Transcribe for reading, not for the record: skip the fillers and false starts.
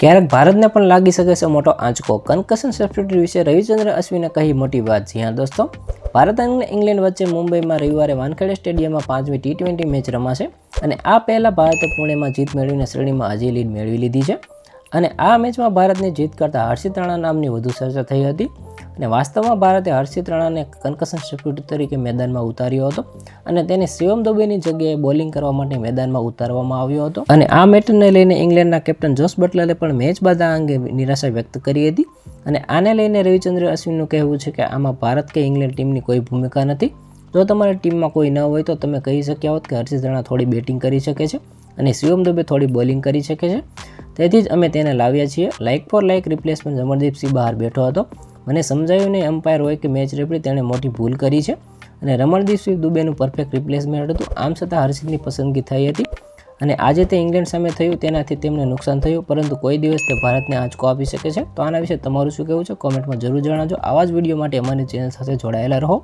ક્યારેક ભારતને પણ લાગી શકે છે મોટો આંચકો. કન્કશન સબસ્ટિટ્યૂટ વિશે રવિચંદ્ર અશ્વિને કહી મોટી વાત. જી હા દોસ્તો, ભારત અને ઇંગ્લેન્ડ વચ્ચે મુંબઈમાં રવિવારે વાનખેડે સ્ટેડિયમમાં 5મી T20 મેચ રમાશે અને આ પહેલા ભારતે પુણેમાં જીત મેળવીને શ્રેણીમાં હજી લીડ મેળવી લીધી છે. અને આ મેચમાં ભારતની જીત કરતાં હર્ષિત રાણા નામની વધુ ચર્ચા થઈ હતી. અને વાસ્તવમાં ભારતે હર્ષિત રાણાને કન્કશન સબસ્ટિટ્યૂટ તરીકે મેદાનમાં ઉતાર્યો હતો અને તેને શિવમ દુબેની જગ્યાએ બોલિંગ કરવા માટે મેદાનમાં ઉતારવામાં આવ્યો હતો. અને આ મેચને લઈને ઇંગ્લેન્ડના કેપ્ટન જોસ બટલરે પણ મેચ બાદ આ અંગે નિરાશા વ્યક્ત કરી હતી. અને આને લઈને રવિચંદ્ર અશ્વિનનું કહેવું છે કે આમાં ભારત કે ઇંગ્લેન્ડ ટીમની કોઈ ભૂમિકા નથી. જો તમારી ટીમમાં કોઈ ન હોય તો તમે કહી શક્યા હોત કે હર્ષિત રાણા થોડી બેટિંગ કરી શકે છે અને શિવમ દુબે થોડી બોલિંગ કરી શકે છે. તેથી જ અમે તેને લાવ્યા છીએ. લાઇક ફોર લાઇક રિપ્લેસમેન્ટ રમણદીપસિંહ બહાર બેઠો હતો. મને સમજાયું નહીં એમ્પાયર હોય કે મેચ રેફરી, તેણે મોટી ભૂલ કરી છે અને રમણદીપસિંહ દુબેનું પરફેક્ટ રિપ્લેસમેન્ટ હતું. આમ છતાં હર્ષિતની પસંદગી થઈ હતી અને આજે તે ઇંગ્લેન્ડ સામે થયું તેનાથી તેમને નુકસાન થયું, પરંતુ કોઈ દિવસ તે ભારતને આંચકો આપી શકે છે. તો આના વિશે તમારું શું કહેવું છે? કોમેન્ટમાં જરૂર જણાવજો. આવા જ વિડીયો માટે અમારી ચેનલ સાથે જોડાયેલા રહો.